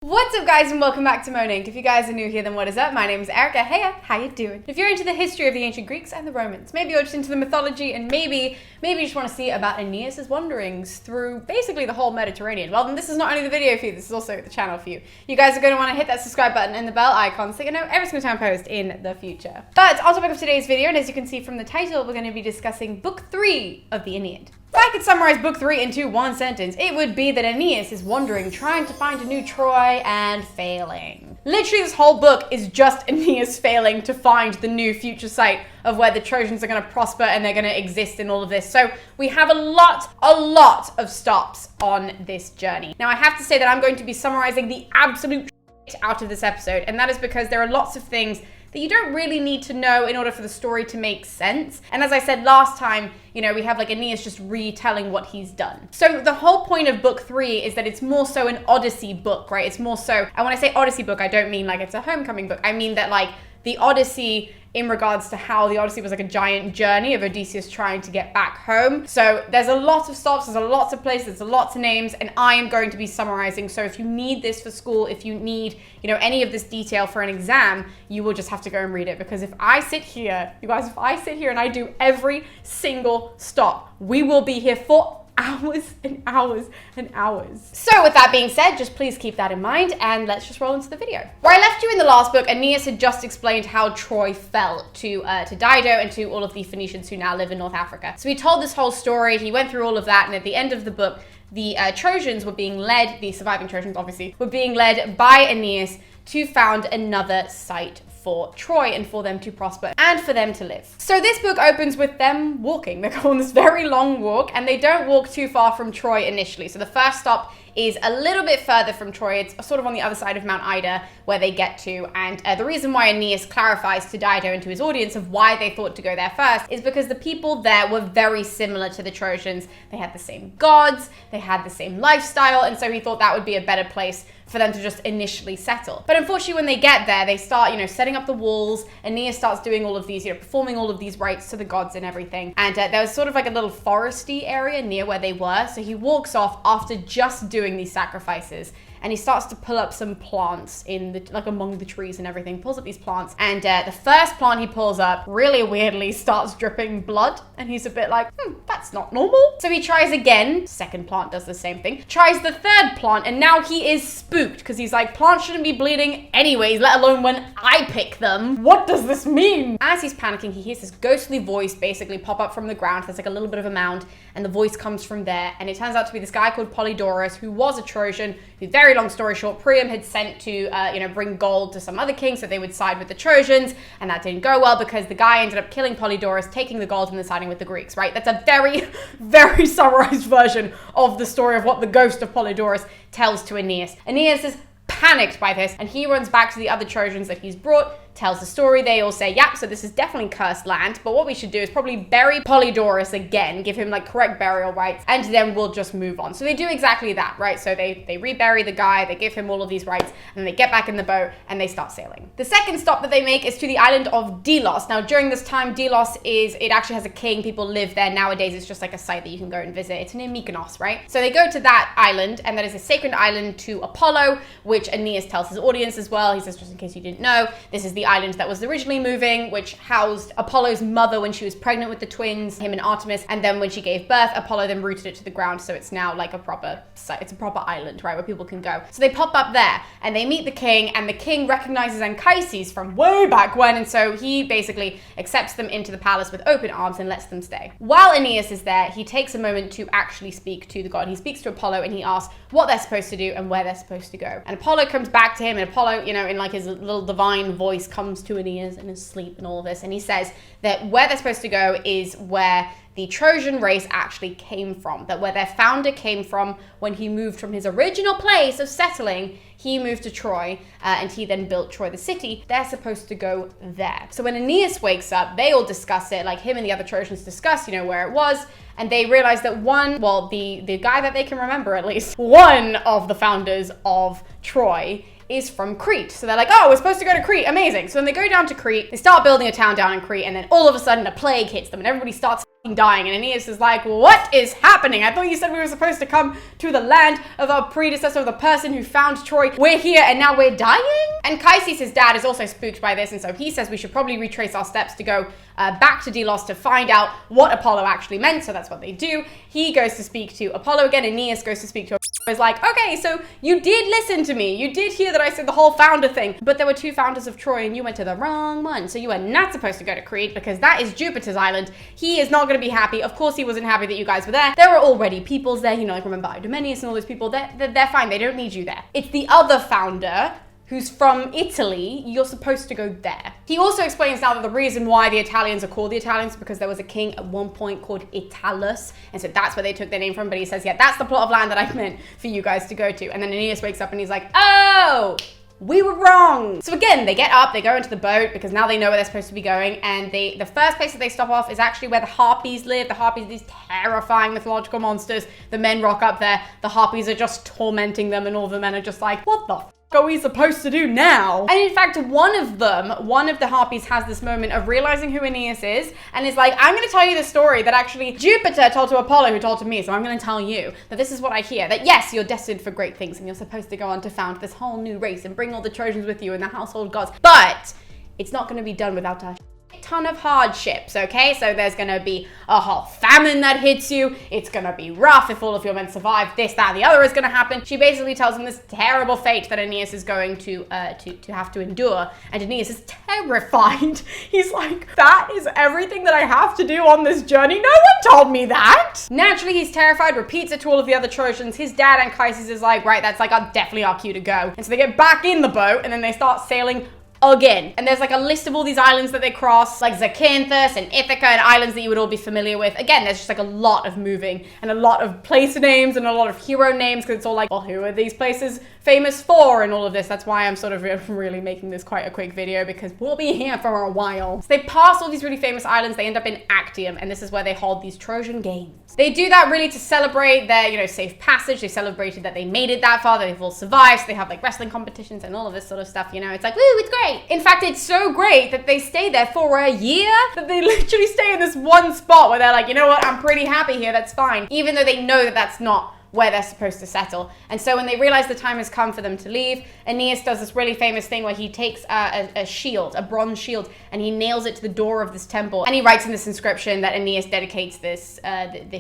What's up guys and welcome back to Moaning. If you guys are new here, then what is up? My name is Erica. Hey, how you doing? If you're into the history of the ancient Greeks and the Romans, maybe you're just into the mythology and maybe you just want to see about Aeneas' wanderings through basically the whole Mediterranean, well then this is not only the video for you, this is also the channel for you. You guys are going to want to hit that subscribe button and the bell icon so you know every single time I post in the future. But on topic of today's video, and as you can see from the title, we're going to be discussing book 3 of the Aeneid. If I could summarize book 3 into one sentence, it would be that Aeneas is wandering, trying to find a new Troy and failing. Literally this whole book is just Aeneas failing to find the new future site of where the Trojans are going to prosper and they're going to exist in all of this. So we have a lot of stops on this journey. Now I have to say that I'm going to be summarizing the absolute shit out of this episode, and that is because there are lots of things that you don't really need to know in order for the story to make sense. And as I said last time, you know, we have like Aeneas just retelling what he's done. So the whole point of book 3 is that it's more so an Odyssey book, right? It's more so, and when I say Odyssey book, I don't mean like it's a homecoming book. I mean that like the Odyssey in regards to how the Odyssey was like a giant journey of Odysseus trying to get back home. So there's a lot of stops, there's a lot of places, there's a lot of names, and I am going to be summarizing. So if you need this for school, if you need, you know, any of this detail for an exam, you will just have to go and read it. Because if I sit here, you guys, if I sit here and I do every single stop, we will be here for hours and hours and hours. So with that being said, just please keep that in mind and let's just roll into the video. Where I left you in the last book, Aeneas had just explained how Troy fell to Dido and to all of the Phoenicians who now live in North Africa. So he told this whole story, he went through all of that, and at the end of the book, the Trojans were being led, the surviving Trojans obviously, were being led by Aeneas to found another site for Troy and for them to prosper and for them to live. So this book opens with them walking. They go on this very long walk and they don't walk too far from Troy initially. So the first stop is a little bit further from Troy. It's sort of on the other side of Mount Ida where they get to. And the reason why Aeneas clarifies to Dido and to his audience of why they thought to go there first is because the people there were very similar to the Trojans. They had the same gods, they had the same lifestyle, and so he thought that would be a better place for them to just initially settle. But unfortunately, when they get there, they start, you know, setting up the walls. Aeneas starts doing all of these, you know, performing all of these rites to the gods and everything. And there was sort of like a little foresty area near where they were. So he walks off after just doing these sacrifices, and he starts to pull up some plants in the, like among the trees and everything, pulls up these plants. And the first plant he pulls up really weirdly starts dripping blood. And he's a bit like, that's not normal. So he tries again. Second plant does the same thing. Tries the third plant, and now he is spooked because he's like, plants shouldn't be bleeding anyways, let alone when I pick them. What does this mean? As he's panicking, he hears this ghostly voice basically pop up from the ground. There's like a little bit of a mound, and the voice comes from there. And it turns out to be this guy called Polydorus, who was a Trojan, who, very long story short, Priam had sent to, you know, bring gold to some other king so they would side with the Trojans. And that didn't go well because the guy ended up killing Polydorus, taking the gold and then siding with the Greeks, right? That's a very, very summarized version of the story of what the ghost of Polydorus tells to Aeneas. Aeneas is panicked by this, and he runs back to the other Trojans that he's brought, tells the story. They all say, yep, so this is definitely cursed land, but what we should do is probably bury Polydorus again, give him like correct burial rites, and then we'll just move on. So they do exactly that, right? So they rebury the guy, they give him all of these rites, and they get back in the boat and they start sailing. The second stop that they make is to the island of Delos. Now during this time, Delos it actually has a king, people live there. Nowadays it's just like a site that you can go and visit. It's near Mykonos, right? So they go to that island, and that is a sacred island to Apollo, which Aeneas tells his audience as well. He says, just in case you didn't know, this is the island that was originally moving, which housed Apollo's mother when she was pregnant with the twins, him and Artemis, and then when she gave birth, Apollo then rooted it to the ground, so it's now like a proper site, it's a proper island, right, where people can go. So they pop up there, and they meet the king, and the king recognizes Anchises from way back when, and so he basically accepts them into the palace with open arms and lets them stay. While Aeneas is there, he takes a moment to actually speak to the god. He speaks to Apollo, and he asks what they're supposed to do and where they're supposed to go. And Apollo comes back to him, and Apollo, you know, in like his little divine voice, comes to Aeneas in his sleep and all of this, and he says that where they're supposed to go is where the Trojan race actually came from, that where their founder came from when he moved from his original place of settling, he moved to Troy, and he then built Troy the city. They're supposed to go there. So when Aeneas wakes up, they all discuss it, like him and the other Trojans discuss, you know, where it was, and they realize that the guy that they can remember at least, one of the founders of Troy is from Crete. So they're like, oh, we're supposed to go to Crete, amazing. So when they go down to Crete, they start building a town down in Crete, and then all of a sudden a plague hits them and everybody starts dying. And Aeneas is like, what is happening? I thought you said we were supposed to come to the land of our predecessor, the person who found Troy. We're here and now we're dying? And Chryses, his dad, is also spooked by this, and so he says we should probably retrace our steps to go back to Delos to find out what Apollo actually meant. So that's what they do. He goes to speak to Apollo again. Aeneas goes to speak to Apollo. Is like, okay, so you did listen to me. You did hear that I said the whole founder thing, but there were 2 founders of Troy and you went to the wrong one. So you are not supposed to go to Crete because that is Jupiter's island. He is not going to be happy. Of course he wasn't happy that you guys were there. There were already peoples there, you know, like remember Idomeneus and all those people. They're fine. They don't need you there. It's the other founder who's from Italy. You're supposed to go there. He also explains now that the reason why the Italians are called the Italians is because there was a king at one point called Italus, and so that's where they took their name from. But he says, yeah, that's the plot of land that I meant for you guys to go to. And then Aeneas wakes up and he's like, oh, we were wrong. So again, they get up, they go into the boat because now they know where they're supposed to be going. And the first place that they stop off is actually where the Harpies live. The Harpies are these terrifying mythological monsters. The men rock up there. The Harpies are just tormenting them, and all the men are just like, what the are we supposed to do now? And in fact, one of the Harpies has this moment of realizing who Aeneas is and is like, I'm going to tell you the story that actually Jupiter told to Apollo, who told to me. So I'm going to tell you that this is what I hear, that yes, you're destined for great things and you're supposed to go on to found this whole new race and bring all the Trojans with you and the household gods. But it's not going to be done without a ton of hardships, okay? So there's gonna be a whole famine that hits you. It's gonna be rough if all of your men survive. This, that, and the other is gonna happen. She basically tells him this terrible fate that Aeneas is going to have to endure, and Aeneas is terrified. He's like, that is everything that I have to do on this journey? No one told me that! Naturally, he's terrified, repeats it to all of the other Trojans. His dad and Chryses is like, right, that's like definitely our cue to go. And so they get back in the boat, and then they start sailing again. And there's like a list of all these islands that they cross, like Zakynthus and Ithaca, and islands that you would all be familiar with. Again, there's just like a lot of moving and a lot of place names and a lot of hero names, because it's all like, well, who are these places famous for and all of this. That's why I'm sort of really making this quite a quick video, because we'll be here for a while. So they pass all these really famous islands. They end up in Actium, and this is where they hold these Trojan games. They do that really to celebrate their, you know, safe passage. They celebrated that they made it that far, that they've all survived. So they have like wrestling competitions and all of this sort of stuff, you know. It's like, woo, it's great. In fact, it's so great that they stay there for a year, that they literally stay in this one spot where they're like, you know what, I'm pretty happy here, that's fine. Even though they know that that's not where they're supposed to settle. And so when they realize the time has come for them to leave, Aeneas does this really famous thing where he takes a shield, a bronze shield, and he nails it to the door of this temple. And he writes in this inscription that Aeneas dedicates this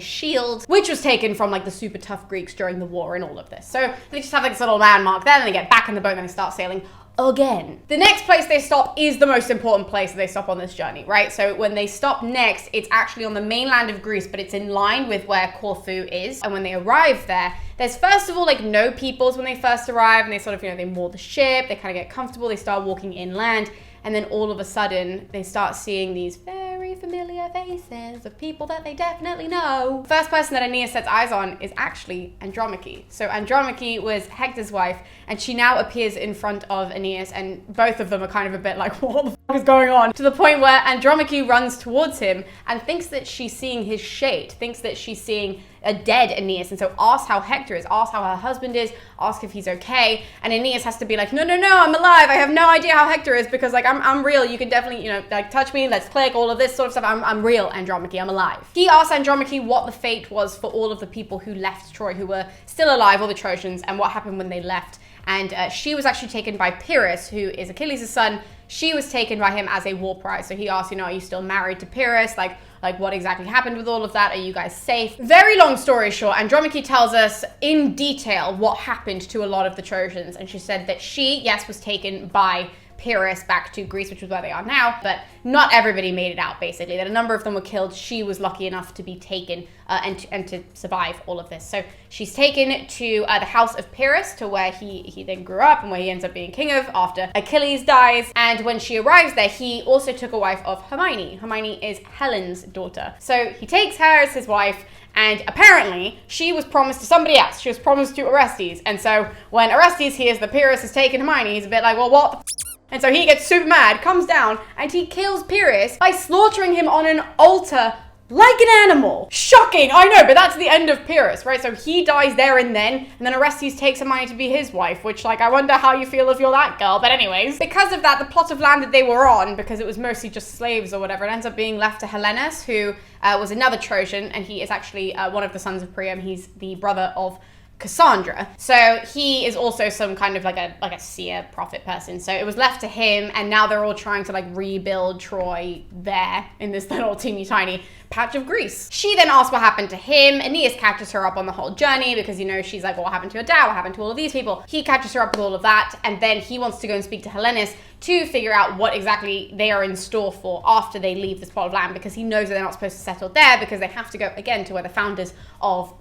shield, which was taken from like the super tough Greeks during the war and all of this. So they just have like this little landmark there, and they get back in the boat and they start sailing again. The next place they stop is the most important place that they stop on this journey, right? So when they stop next, it's actually on the mainland of Greece, but it's in line with where Corfu is. And when they arrive there, there's first of all like no peoples when they first arrive, and they sort of, you know, they moor the ship, they kind of get comfortable, they start walking inland, and then all of a sudden they start seeing these very familiar faces of people that they definitely know. First person that Aeneas sets eyes on is actually Andromache. So Andromache was Hector's wife, and she now appears in front of Aeneas, and both of them are kind of a bit like, what the fuck is going on? To the point where Andromache runs towards him and thinks that she's seeing his shade, thinks that she's seeing a dead Aeneas, and so asks how Hector is, asks how her husband is, asks if he's okay, and Aeneas has to be like, no, I'm alive, I have no idea how Hector is, because like I'm real, you can definitely, you know, like touch me, let's click, all of this sort of stuff, I'm real, Andromache, I'm alive. He asks Andromache what the fate was for all of the people who left Troy, who were still alive, all the Trojans, and what happened when they left. And she was actually taken by Pyrrhus, who is Achilles' son. She was taken by him as a war prize. So he asked, you know, are you still married to Pyrrhus? Like what exactly happened with all of that? Are you guys safe? Very long story short, Andromache tells us in detail what happened to a lot of the Trojans. And she said that she, yes, was taken by Pyrrhus back to Greece, which is where they are now, but not everybody made it out, basically. That a number of them were killed. She was lucky enough to be taken and to survive all of this. So she's taken to the house of Pyrrhus, to where he then grew up and where he ends up being king of after Achilles dies. And when she arrives there, he also took a wife of Hermione. Hermione is Helen's daughter. So he takes her as his wife, and apparently she was promised to somebody else. She was promised to Orestes. And so when Orestes hears that Pyrrhus has taken Hermione, he's a bit like, well, what the f? And so he gets super mad, comes down, and he kills Pyrrhus by slaughtering him on an altar like an animal. Shocking, I know, but that's the end of Pyrrhus, right? So he dies there and then Orestes takes Hermione to be his wife, which, like, I wonder how you feel if you're that girl. But anyways, because of that, the plot of land that they were on, because it was mostly just slaves or whatever, it ends up being left to Helenus, who was another Trojan, and he is actually one of the sons of Priam. He's the brother of Cassandra. So he is also some kind of like a seer prophet person. So it was left to him, and now they're all trying to like rebuild Troy there in this little teeny tiny patch of Greece. She then asks what happened to him. Aeneas catches her up on the whole journey because, you know, she's like, well, what happened to your dad? What happened to all of these people? He catches her up with all of that, and then he wants to go and speak to Helenus to figure out what exactly they are in store for after they leave this plot of land, because he knows that they're not supposed to settle there because they have to go again to where the founders of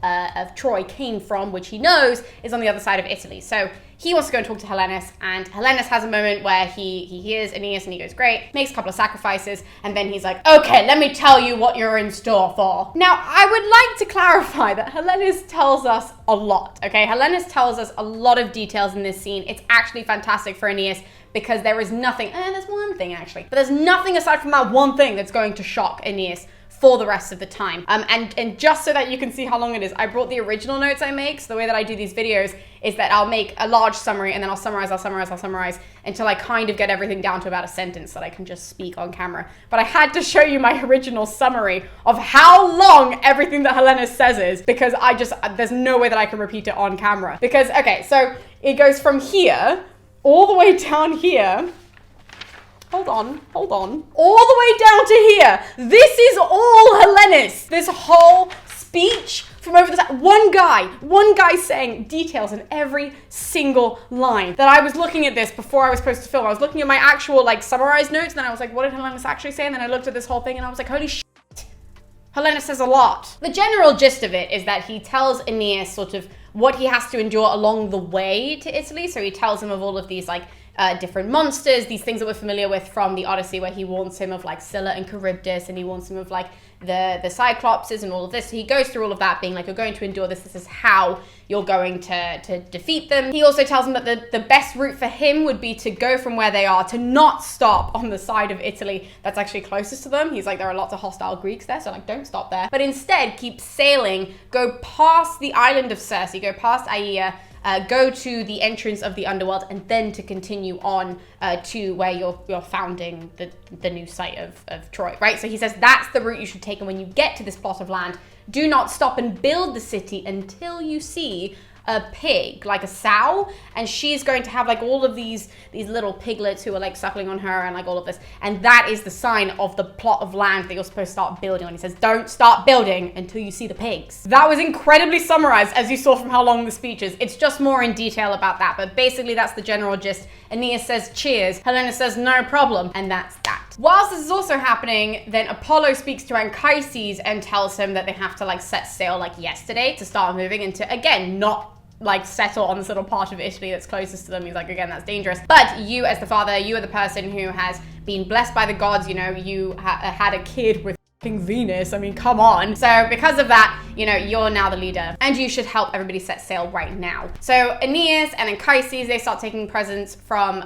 Troy came from, which he knows is on the other side of Italy. So he wants to go and talk to Helenus, and Helenus has a moment where he hears Aeneas and he goes, great, makes a couple of sacrifices, and then he's like, okay, let me tell you what you're in store for. Now, I would like to clarify that Helenus tells us a lot, okay? Helenus tells us a lot of details in this scene. It's actually fantastic for Aeneas because there is nothing, and there's one thing actually, but there's nothing aside from that one thing that's going to shock Aeneas for the rest of the time. And just so that you can see how long it is, I brought the original notes I make. So the way that I do these videos is that I'll make a large summary and then I'll summarize until I kind of get everything down to about a sentence that I can just speak on camera. But I had to show you my original summary of how long everything that Helenus says is, because there's no way that I can repeat it on camera. Because, okay, so it goes from here all the way down here. Hold on. All the way down to here. This is all Helenus. This whole speech from over the side. One guy saying details in every single line. That I was looking at this before I was supposed to film. I was looking at my actual like summarized notes, and then I was like, what did Helenus actually say? And then I looked at this whole thing and I was like, holy shit. Helenus says a lot. The general gist of it is that he tells Aeneas sort of what he has to endure along the way to Italy. So he tells him of all of these like different monsters, these things that we're familiar with from the Odyssey, where he warns him of like Scylla and Charybdis, and he warns him of like the Cyclopses and all of this. So he goes through all of that, being like, you're going to endure this. This is how you're going to defeat them. He also tells him that the best route for him would be to go from where they are, to not stop on the side of Italy that's actually closest to them. He's like, there are lots of hostile Greeks there, so like, don't stop there. But instead, keep sailing, go past the island of Circe, go past Aea, go to the entrance of the underworld, and then to continue on to where you're founding the new site of Troy, right? So he says that's the route you should take, and when you get to this plot of land, do not stop and build the city until you see a pig, like a sow, and she's going to have like all of these little piglets who are like suckling on her and like all of this, and that is the sign of the plot of land that you're supposed to start building on. He says, don't start building until you see the pigs. That was incredibly summarized, as you saw from how long the speech is. It's just more in detail about that, but basically that's the general gist. Aeneas says cheers, Helenus says no problem, and that's that. Whilst this is also happening, then Apollo speaks to Anchises and tells him that they have to like set sail like yesterday to start moving, and to again not like settle on this little part of Italy that's closest to them. He's like, again, that's dangerous. But you as the father, you are the person who has been blessed by the gods. You know, you had a kid with Venus. I mean, come on. So because of that, you know, you're now the leader, and you should help everybody set sail right now. So Aeneas and Anchises, they start taking presents from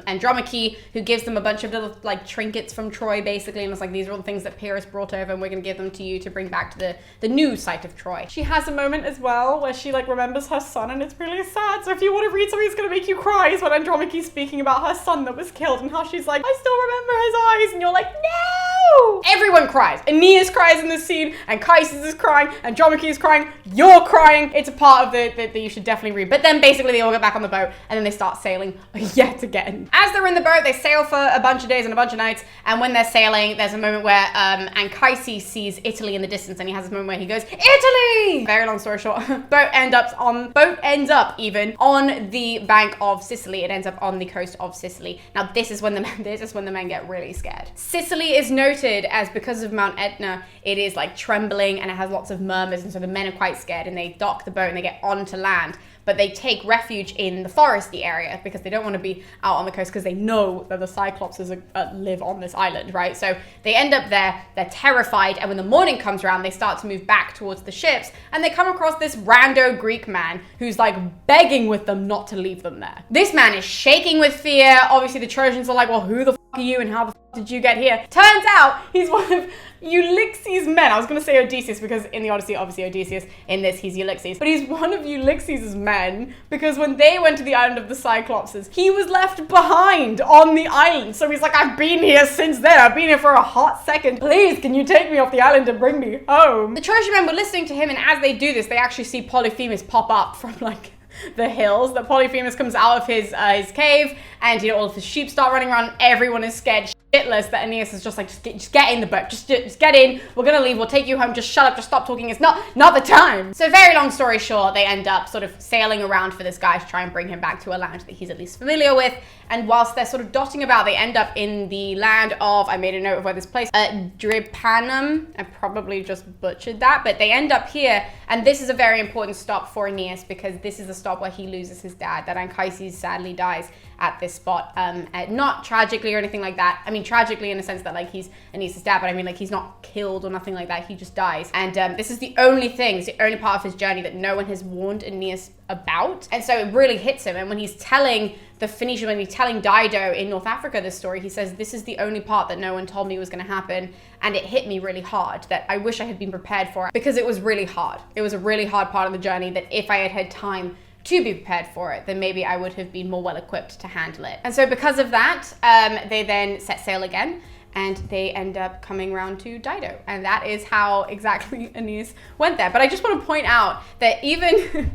Andromache, who gives them a bunch of little like trinkets from Troy, basically, and it's like, these are all the things that Pyrrhus brought over, and we're gonna give them to you to bring back to the new site of Troy. She has a moment as well where she like remembers her son, and it's really sad. So if you want to read something that's gonna make you cry, is when Andromache's speaking about her son that was killed, and how she's like, I still remember his eyes, and you're like, no! Everyone cries. Aeneas cries in this scene, Anchises is crying, Andromache is crying, you're crying. It's a part of that you should definitely read. But then basically they all get back on the boat, and then they start sailing yet again. As they're in the boat, they sail for a bunch of days and a bunch of nights, and when they're sailing, there's a moment where Anchises sees Italy in the distance, and he has this moment where he goes, Italy! Very long story short, boat ends up even on the bank of Sicily. It ends up on the coast of Sicily. Now this is when the men get really scared. Sicily is noted as, because of Mount Etna, it is like trembling and it has lots of murmurs, and so the men are quite scared, and they dock the boat and they get onto land, but they take refuge in the foresty area because they don't want to be out on the coast, because they know that the Cyclopses live on this island, right? So they end up there, they're terrified, and when the morning comes around, they start to move back towards the ships, and they come across this rando Greek man who's like begging with them not to leave them there. This man is shaking with fear. Obviously the Trojans are like, well, who the f*** are you, and how the f*** did you get here? Turns out he's one of Ulysses' men. I was going to say Odysseus because in the Odyssey, obviously Odysseus, in this he's Ulysses. But he's one of Ulysses' men because when they went to the island of the Cyclopses, he was left behind on the island. So he's like, I've been here since then. I've been here for a hot second. Please, can you take me off the island and bring me home? The Trojan men were listening to him, and as they do this, they actually see Polyphemus pop up from like the hills. That Polyphemus comes out of his cave, and all of his sheep start running around. Everyone is scared shitless that Aeneas is just like, just get in the boat, just get in, we're gonna leave, we'll take you home, just shut up, just stop talking, it's not the time. So very long story short, they end up sort of sailing around for this guy to try and bring him back to a land that he's at least familiar with. And whilst they're sort of dotting about, they end up in the land of, I made a note of where this place, Drepanum. I probably just butchered that, but they end up here, and this is a very important stop for Aeneas because this is the stop where he loses his dad, that Anchises sadly dies at this spot, not tragically or anything like that. I mean, tragically in the sense that like he's Aeneas' dad, but I mean like he's not killed or nothing like that, he just dies. And this is the only thing, it's the only part of his journey that no one has warned Aeneas about. And so it really hits him. And when he's telling the Phoenicians, when he's telling Dido in North Africa this story, he says, this is the only part that no one told me was gonna happen. And it hit me really hard, that I wish I had been prepared for it because it was really hard. It was a really hard part of the journey that if I had had time to be prepared for it, then maybe I would have been more well equipped to handle it. And so because of that, they then set sail again and they end up coming around to Dido. And that is how exactly Aeneas went there. But I just want to point out that even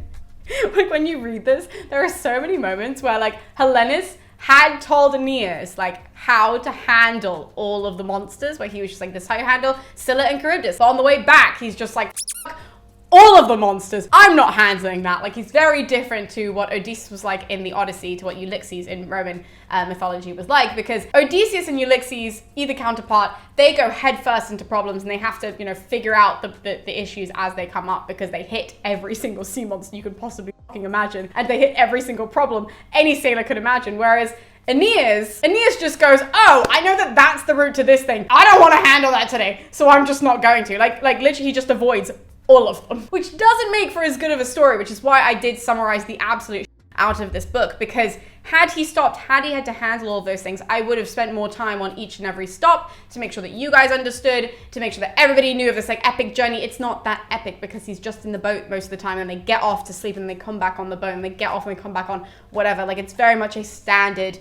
like when you read this, there are so many moments where like Helenus had told Aeneas like how to handle all of the monsters, where he was just like, this is how you handle Scylla and Charybdis. But on the way back, he's just like, all of the monsters, I'm not handling that. Like, he's very different to what Odysseus was like in the Odyssey, to what Ulysses in Roman mythology was like, because Odysseus and Ulysses, either counterpart, they go headfirst into problems and they have to, you know, figure out the issues as they come up, because they hit every single sea monster you could possibly fucking imagine, and they hit every single problem any sailor could imagine. Whereas Aeneas just goes, oh, I know that that's the route to this thing. I don't want to handle that today, so I'm just not going to. Like literally he just avoids all of them, which doesn't make for as good of a story, which is why I did summarize the absolute out of this book, because had he stopped, had he had to handle all of those things, I would have spent more time on each and every stop to make sure that you guys understood, to make sure that everybody knew of this like epic journey. It's not that epic because he's just in the boat most of the time, and they get off to sleep and they come back on the boat, and they get off and they come back on whatever. Like, it's very much a standard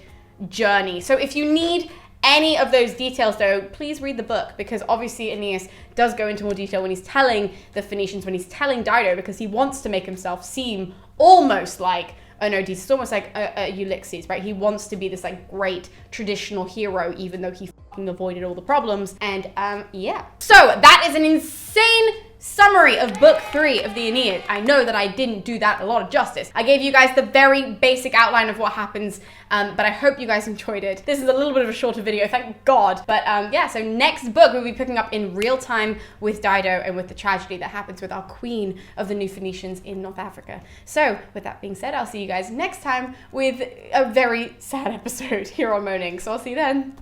journey. So if you need any of those details though, please read the book, because obviously Aeneas does go into more detail when he's telling the Phoenicians, when he's telling Dido, because he wants to make himself seem almost like an Odysseus, almost like a Ulysses, right? He wants to be this like great traditional hero, even though he fucking avoided all the problems. And yeah. So that is an insane summary of book 3 of the Aeneid. I know that I didn't do that a lot of justice. I gave you guys the very basic outline of what happens, but I hope you guys enjoyed it. This is a little bit of a shorter video, thank God. But yeah, so next book we'll be picking up in real time with Dido and with the tragedy that happens with our queen of the New Phoenicians in North Africa. So with that being said, I'll see you guys next time with a very sad episode here on Moaning. So I'll see you then.